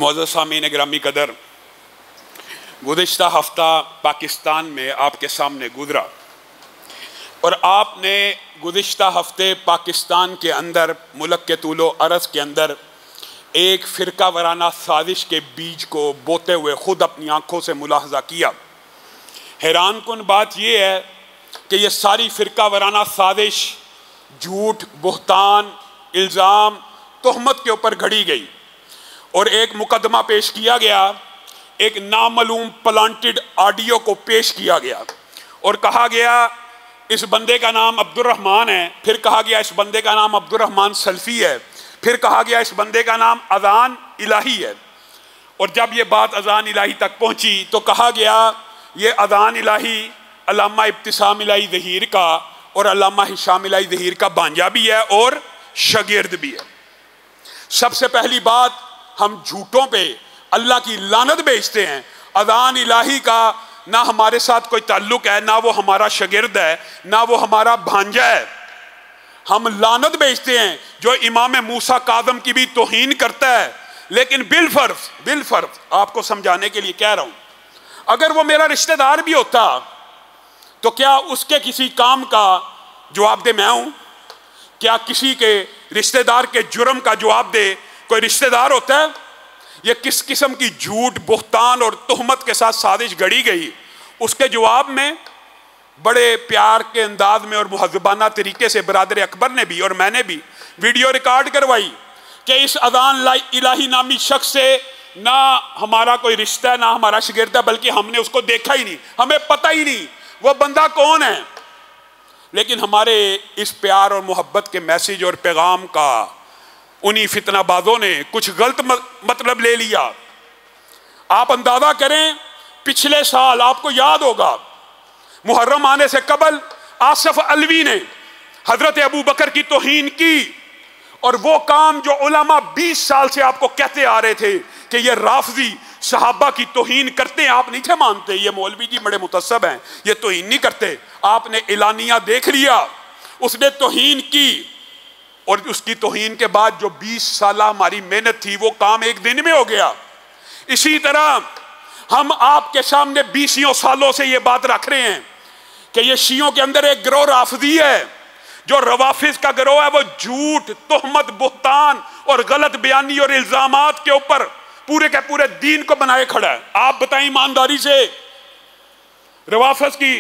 मुअज़्ज़ज़ सामीन गिरामी कदर, गुज़िश्ता हफ्ता पाकिस्तान में आपके सामने गुजरा और आपने गुज़िश्ता हफ्ते पाकिस्तान के अंदर, मुल्क के तूलो अर्ज़ के अंदर एक फ़िरका वराना साजिश के बीज को बोते हुए ख़ुद अपनी आँखों से मुलाहज़ा किया। हैरान कुन बात यह है कि यह सारी फ़िरका वराना साजिश झूठ, बुहतान, इल्ज़ाम, तोहमत के ऊपर घड़ी गई और एक मुकदमा पेश किया गया, एक नामालूम प्लांटेड ऑडियो को पेश किया गया और कहा गया इस बंदे का नाम अब्दुर्रहमान है, फिर कहा गया इस बंदे का नाम अब्दुर्रहमान सल्फी है, फिर कहा गया इस बंदे का नाम अज़ान इलाही है। और जब ये बात अज़ान इलाही तक पहुंची तो कहा गया ये अज़ान इलाही अल्लामा इब्तिसाम इलाही ज़हीर का और अल्लामा हिशाम इलाही ज़हीर का भांजा भी है और शागिर्द भी है। सबसे पहली बात, हम झूठों पे अल्लाह की लानत बेचते हैं। अज़ान इलाही का ना हमारे साथ कोई ताल्लुक है, ना वो हमारा शागिर्द है, ना वो हमारा भांजा है। हम लानत बेचते हैं जो इमाम मूसा काज़म की भी तौहीन करता है। लेकिन बिलफर्ज आपको समझाने के लिए कह रहा हूं, अगर वो मेरा रिश्तेदार भी होता तो क्या उसके किसी काम का जवाबदेह मैं हूं? क्या किसी के रिश्तेदार के जुर्म का जवाबदेह कोई रिश्तेदार होता है? यह किस किस्म की झूठ, बुहतान और तोहमत के साथ साजिश गढ़ी गई, उसके जवाब में बड़े प्यार के अंदाज में और मुहज़्ज़बाना तरीके से बरादर अकबर ने भी और मैंने भी वीडियो रिकॉर्ड करवाई कि इस अज़ान इलाही नामी शख्स से ना हमारा कोई रिश्ता है, ना हमारा शागिर्द है, बल्कि हमने उसको देखा ही नहीं, हमें पता ही नहीं वो बंदा कौन है। लेकिन हमारे इस प्यार और मोहब्बत के मैसेज और पैगाम का उन्हीं फितनाबाजों ने कुछ गलत मतलब ले लिया। आप अंदाजा करें, पिछले साल आपको याद होगा मुहर्रम आने से कबल आसिफ अलवी ने हजरत अबू बकर की तौहीन की और वो काम जो उलमा 20 साल से आपको कहते आ रहे थे कि ये राफजी सहाबा की तौहीन करते हैं, आप नहीं थे मानते, ये मौलवी जी बड़े मुतस्सब हैं, ये तौहीन नहीं करते। आपने एलानिया देख लिया, उसने तौहीन की और उसकी तौहीन के बाद जो 20 साल हमारी मेहनत थी वो काम एक दिन में हो गया। इसी तरह हम आपके सामने 20 सालों से ये बात रख रहे हैं कि ये शियों के अंदर एक गिरोह राफजी है, जो रवाफिज का गिरोह है, वो झूठ, तोहमत, बुहतान और गलत बयानी और इल्जामात के ऊपर पूरे के पूरे दीन को बनाए खड़ा है। आप बताएं ईमानदारी से, रवाफिज की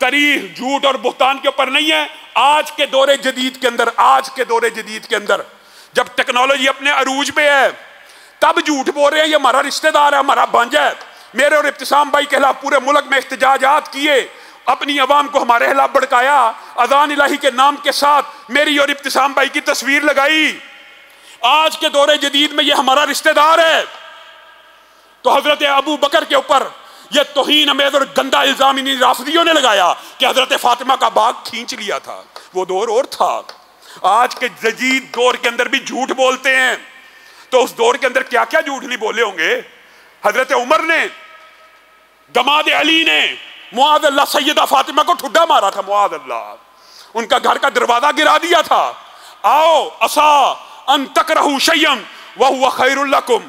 तारीख झूठ और बुहतान के ऊपर नहीं है? आज के दौरे जदीद के अंदर जब टेक्नोलॉजी अपने अरूज पे है तब झूठ बोल रहे हैं ये हमारा रिश्तेदार है, हमारा भांजा है। मेरे और इब्तिसाम भाई के खिलाफ पूरे मुल्क में एहतजाजात किए, अपनी अवाम को हमारे खिलाफ भड़काया, अज़ान इलाही के नाम के साथ मेरी और इब्तिसाम भाई की तस्वीर लगाई। आज के दौरे जदीद में ये हमारा रिश्तेदार है। तो हजरत अबू बकर के ऊपर यह तौहीन अमेज और गंदा इल्जाम इन राफिदियों ने लगाया कि हजरत फातिमा का बाग खींच लिया था। वो दौर और था। आज के जदीद दौर के अंदर भी झूठ बोलते हैं, तो उस दौर के अंदर क्या क्या झूठ नहीं बोले होंगे। हजरत उमर ने, दमाद अली ने मुआद अल्लाह सैयदा फातिमा को ठुड्डा मारा था, मुआद अल्लाह, उनका घर का दरवाजा गिरा दिया था। आओ असा अन तकरहू शय्यन व हुवा खैरुल लकुम,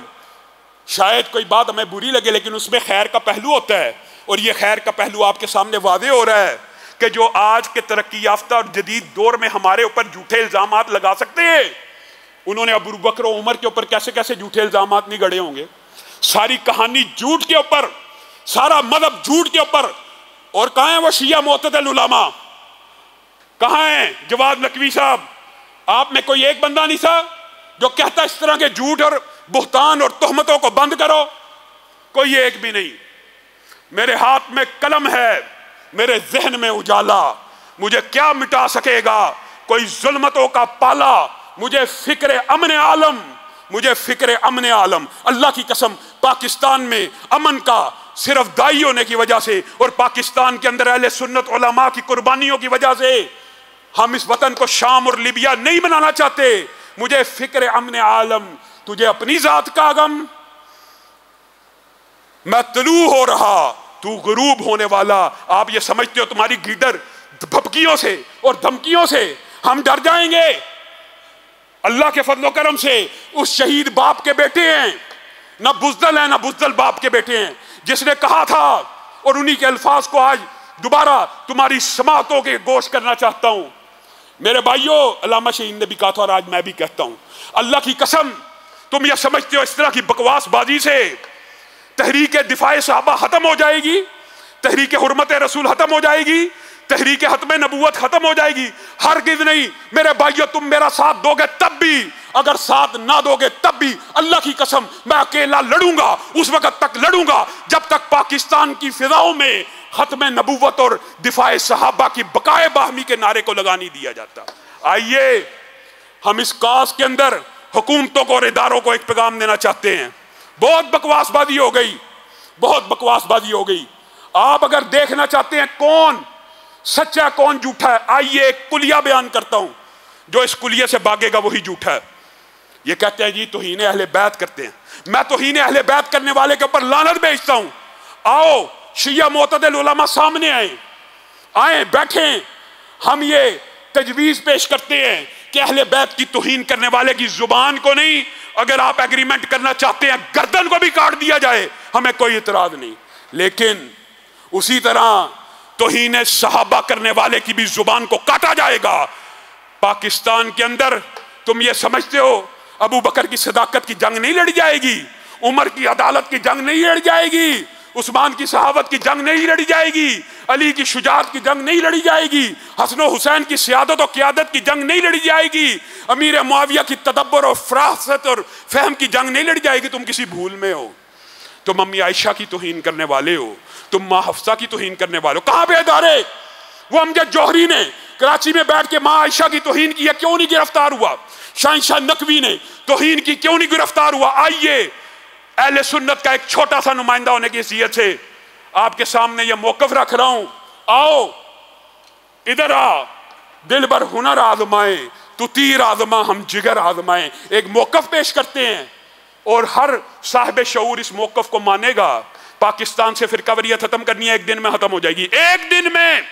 शायद कोई बात हमें बुरी लगे लेकिन उसमें खैर का पहलू होता है। और ये खैर का पहलू आपके सामने वादे हो रहा है कि जो आज के तरक्की याफ्ता और जदीद दौर में हमारे ऊपर झूठे इल्जामात लगा सकते हैं, उन्होंने अबू बकर और उमर के ऊपर कैसे कैसे झूठे इल्जामात नहीं गढ़े होंगे। सारी कहानी झूठ के ऊपर, सारा मजहब झूठ के ऊपर। और कहाँ है वो शिया मुअत्तदिल उलमा? कहाँ है जवाद नकवी साहब? आप में कोई एक बंदा नहीं था जो कहता इस तरह के झूठ और बुहतान और तोहमतों को बंद करो? कोई एक भी नहीं। मेरे हाथ में कलम है, मेरे जहन में उजाला, मुझे क्या मिटा सकेगा कोई जुल्मतों का पाला। मुझे फिक्र अमन आलम, मुझे फिक्र अमन आलम। अल्लाह की कसम, पाकिस्तान में अमन का सिर्फ दाई होने की वजह से और पाकिस्तान के अंदर अहले सुन्नत उलमा की कुर्बानियों की वजह से हम इस वतन को शाम और लिबिया नहीं बनाना चाहते। मुझे फिक्र अमन आलम, तुझे अपनी जात का गम। मैं तलू हो रहा, तू गुरूब होने वाला। आप ये समझते हो तुम्हारी गीदर भपकियों से और धमकियों से हम डर जाएंगे? अल्लाह के फजलो करम से उस शहीद बाप के बेटे हैं, ना बुज़दल है ना बुज़दल बाप के बेटे हैं, जिसने कहा था और उन्हीं के अल्फाज को आज दोबारा तुम्हारी समातों के गोश करना चाहता हूं। मेरे भाइयों, अल्लामा शहीद ने भी कहा था और आज मैं भी कहता हूं, अल्लाह की कसम तुम यह समझते हो इस तरह की बकवासबाजी से तहरीक दिफाए सहाबा खत्म हो जाएगी, तहरीक हुर्मत रसूल खत्म हो जाएगी, तहरीक हतम नबूवत खत्म हो जाएगी? हरगिज़ नहीं मेरे भाइयों। तुम मेरा साथ दोगे तब भी, अगर साथ ना दोगे तब भी, अल्लाह की कसम मैं अकेला लड़ूंगा, उस वक्त तक लड़ूंगा जब तक पाकिस्तान की फिजाओं में खत्म नबूवत और दिफाए सहाबा की बकाए बाहमी के नारे को लगा नहीं दिया जाता। आइए हम इस काज के अंदर हुकूमतों को और इदारों को एक पैगाम देना चाहते हैं। बहुत बकवासबाजी हो गई, बहुत बकवासबाजी हो गई। आप अगर देखना चाहते हैं कौन सच्चा कौन झूठा है, आइए एक कुलिया बयान करता हूं, जो इस कुलिया से भागेगा वही झूठा है। ये कहते हैं जी तौहीन अहले बैत करते हैं, मैं तौहीन अहले बैत करने वाले के ऊपर लानत भेजता हूं। आओ शिया मोतदिल उलमा सामने आए बैठे, हम ये तजवीज़ पेश करते हैं कि अहले बैत की तौहीन करने वाले की जुबान को नहीं, अगर आप एग्रीमेंट करना चाहते हैं गर्दन को भी काट दिया जाए, हमें कोई इतराज नहीं। लेकिन उसी तरह तौहीन सहाबा करने वाले की भी जुबान को काटा जाएगा। पाकिस्तान के अंदर तुम ये समझते हो अबू बकर की सदाकत की जंग नहीं लड़ी जाएगी, उमर की अदालत की जंग नहीं लड़ी जाएगी, उस्मान की सहावत की जंग नहीं लड़ी जाएगी, अली की शुजात की जंग नहीं लड़ी जाएगी, हसन हुसैन की सियादत और क़ियादत की जंग नहीं लड़ी जाएगी, अमीर मुआविया की तदब्बर और फरासत और फहम की जंग नहीं लड़ी जाएगी। तुम किसी भूल में हो, तुम अम्मी आयशा की तौहीन करने वाले हो, तुम माँ हफ्सा की तौहीन करने वाले हो। कहां पे अदारे? वो अमजद जौहरी ने कराची में बैठ के माँ आयशा की तौहीन की, क्यों नहीं गिरफ्तार हुआ? शहंशाह नकवी ने तौहीन की, क्यों नहीं गिरफ्तार हुआ? आइए अहले सुन्नत का एक छोटा सा नुमाइंदा होने की हैसियत से आपके सामने यह मौकफ रख रहा हूं। आओ इधर आ, दिल भर हुनर आजमाए, तू तीर आजमा हम जिगर आजमाए। एक मौकफ पेश करते हैं और हर साहिब शऊर इस मौकफ को मानेगा। पाकिस्तान से फिरकावरियत खत्म करनी है, एक दिन में खत्म हो जाएगी। एक दिन में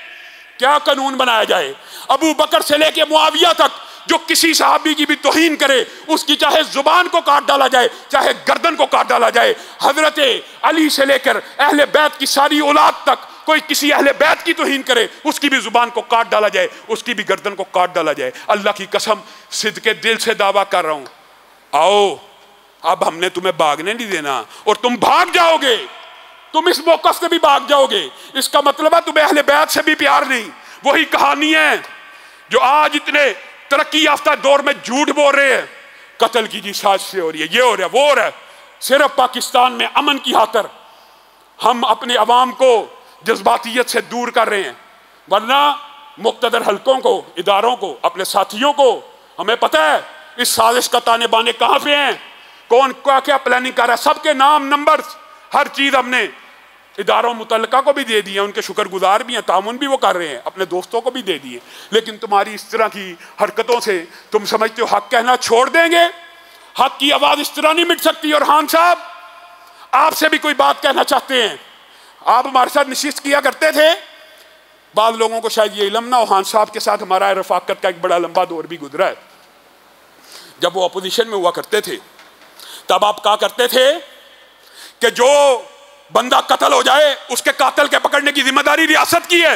क्या कानून बनाया जाए? अबू बकर से लेके मुआविया तक जो किसी सहाबी की भी तौहीन करे उसकी चाहे जुबान को काट डाला जाए, चाहे गर्दन को काट डाला जाए। हजरत अली से लेकर अहले बैत की सारी औलाद तक कोई किसी अहले बैत की तौहीन करे उसकी भी जुबान को काट डाला जाए, उसकी भी गर्दन को काट डाला जाए। अल्लाह की कसम सिद्क़े दिल से दावा कर रहा हूं, आओ अब हमने तुम्हें भागने नहीं देना और तुम भाग जाओगे, तुम इस मौक़िफ़ से भी भाग जाओगे। इसका मतलब है तुम्हें अहले बैत से भी प्यार नहीं। वही कहानी है जो आज इतने तरक्की याफ्ता दौर में झूठ बोल रहे हैं, कत्ल की जी साजिश हो रही है, ये हो रहा है, वो हो रहा है। सिर्फ पाकिस्तान में अमन की खातिर हम अपने अवाम को जज्बातियत से दूर कर रहे हैं, वरना मुक़्तदर हलकों को, इदारों को, अपने साथियों को हमें पता है इस साजिश का ताने बाने कहाँ पे हैं, कौन क्या क्या प्लानिंग कर रहा है। सबके नाम नंबर हर चीज़ हमने इदारों मुतल्लिका को भी दे दिए, उनके शुक्रगुजार भी हैं, तामुन भी वो कर रहे हैं, अपने दोस्तों को भी दे दिए। लेकिन तुम्हारी इस तरह की हरकतों से तुम समझते हो हक कहना छोड़ देंगे? हक की आवाज़ इस तरह नहीं मिट सकती। और खान साहब आपसे भी कोई बात कहना चाहते हैं, आप हमारे साथ नशिस्त किया करते थे, बाद लोगों को शायद ये इल्म ना हो, खान साहब के साथ हमारा रफाकत का एक बड़ा लंबा दौर भी गुजरा है। जब वो अपोजिशन में हुआ करते थे तब आप कहा करते थे कि जो बंदा कत्ल हो जाए उसके कातिल के पकड़ने की जिम्मेदारी रियासत की है,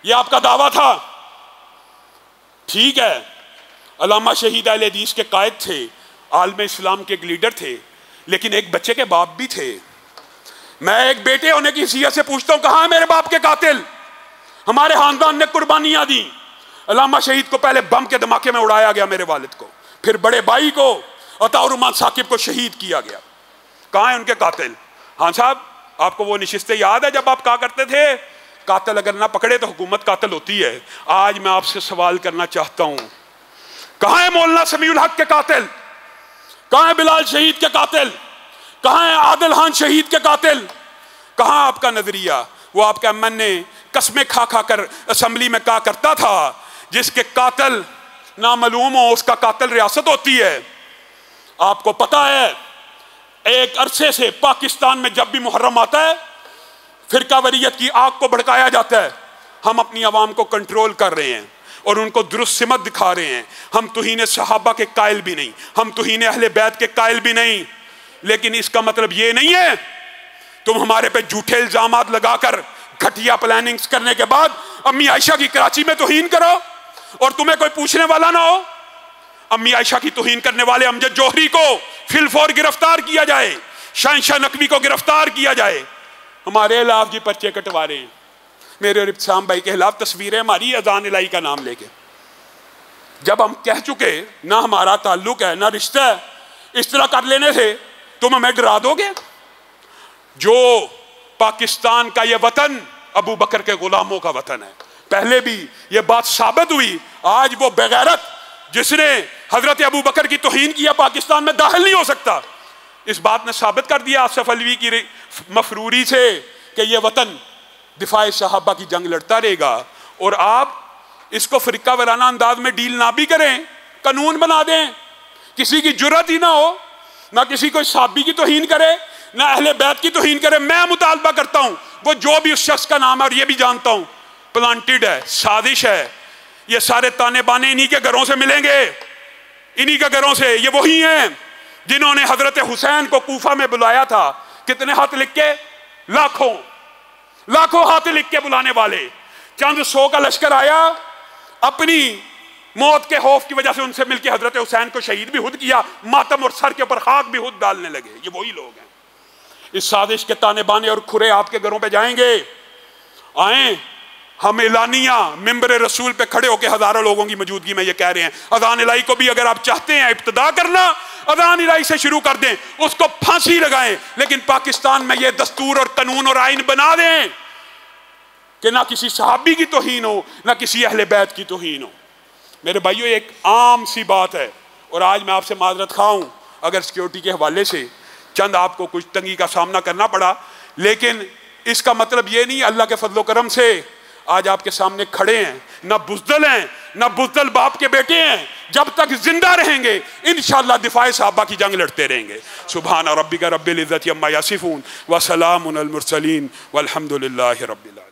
यह आपका दावा था। ठीक है, अल्लामा शहीद अहले हदीस के कायद थे, आलम इस्लाम के एक लीडर थे, लेकिन एक बच्चे के बाप भी थे। मैं एक बेटे होने की हैसियत से पूछता हूं, कहां है मेरे बाप के कातिल? हमारे खानदान ने कुर्बानियां दी। अल्लामा शहीद को पहले बम के धमाके में उड़ाया गया, मेरे वालिद को, फिर बड़े भाई को अताउर्रहमान साकिब को शहीद किया गया। कहां है उनके कातिल? हाँ साहब, आपको वो नशिस्तें याद है जब आप कहा करते थे कातिल अगर ना पकड़े तो हुकूमत कातिल होती है? आज मैं आपसे सवाल करना चाहता हूं, कहां है मौलाना समीउल हक के कातिल? कहां है बिलाल शहीद के कातिल? कहां है आदिल खान शहीद के कातिल? कहां आपका नजरिया? वो आपके अमन ने कसमें खा खा कर असम्बली में कहा करता था जिसके कातिल ना मालूम हो उसका कातिल रियासत होती है। आपको पता है एक अरसे से पाकिस्तान में जब भी मुहर्रम आता है फिरकावरियत की आग को भड़काया जाता है। हम अपनी आवाम को कंट्रोल कर रहे हैं और उनको दुरुस्त सिमत दिखा रहे हैं। हम तौहीन सहाबा के कायल भी नहीं, हम तौहीन अहले बैत के कायल भी नहीं। लेकिन इसका मतलब ये नहीं है तुम हमारे पे झूठे इल्जामात लगाकर घटिया प्लानिंग्स करने के बाद अम्मी आयशा की कराची में तौहीन करो और तुम्हें कोई पूछने वाला ना हो। अम्मी आयशा की तौहीन करने वाले अमजद जोहरी को फिलफौर गिरफ्तार किया जाए, शहंशाह नकवी को गिरफ्तार किया जाए। हमारे खिलाफ जी पर्चे कटवा रहे हैं, मेरे और इब्तिसाम भाई के खिलाफ तस्वीरें हमारी अजान इलाही का नाम लेके। जब हम कह चुके ना हमारा ताल्लुक है ना रिश्ता है, इस तरह कर लेने से तुम हमें डरा दोगे। जो पाकिस्तान का ये वतन अबू बकर के गुलामों का वतन है, पहले भी ये बात साबित हुई। आज वो बेगैरत जिसने हजरत अबू बकर की तौहीन किया पाकिस्तान में दाखिल नहीं हो सकता। इस बात ने साबित कर दिया आसिफ अलवी की मफरूरी से कि यह वतन दिफाए सहाबा की जंग लड़ता रहेगा। और आप इसको फ़िरका वाराना अंदाज में डील ना भी करें, कानून बना दें, किसी की जुर्रत ही ना हो ना किसी को सहाबी की तौहीन करे ना अहले बैत की तौहीन करे। मैं मुतालबा करता हूं वो जो भी उस शख्स का नाम है, और ये भी जानता हूं प्लांटेड है, साजिश है, ये सारे ताने बाने इन्हीं के घरों से मिलेंगे, इन्हीं के घरों से। ये वही हैं जिन्होंने हजरत हुसैन को कूफा में बुलाया था। कितने हाथ लिख के? लाखों लाखों हाथ लिख के बुलाने वाले। चंद सौ का लश्कर आया, अपनी मौत के खौफ की वजह से उनसे मिलकर हजरत हुसैन को शहीद भी खुद किया, मातम और सर के ऊपर खाक भी खुद डालने लगे। ये वही लोग हैं। इस साजिश के ताने बाने और खुरे आपके घरों पे जाएंगे। आए हम एलानिया मिंबर रसूल पे खड़े होकर हजारों लोगों की मौजूदगी में ये कह रहे हैं, अजान इलाही को भी अगर आप चाहते हैं इब्तिदा करना, अजान इलाही से शुरू कर दें, उसको फांसी लगाएं, लेकिन पाकिस्तान में ये दस्तूर और कानून और आइन बना दें कि ना किसी सहाबी की तौहीन हो ना किसी अहले बैत की तौहीन हो। मेरे भाइयों, एक आम सी बात है, और आज मैं आपसे माजरत खा हूं अगर सिक्योरिटी के हवाले से चंद आपको कुछ तंगी का सामना करना पड़ा, लेकिन इसका मतलब ये नहीं अल्लाह के फजलो करम से आज आपके सामने खड़े हैं, ना बुज़दिल हैं ना बुज़दिल बाप के बेटे हैं। जब तक जिंदा रहेंगे इंशाअल्लाह दिफाए सहाबा की जंग लड़ते रहेंगे। सुभान रब्बिका रब्बिल इज्जति अम्मा यसिफून व सलामुन अल मुरसलीन वल्हम्दुलिल्लाहि रब्बिल आलमीन।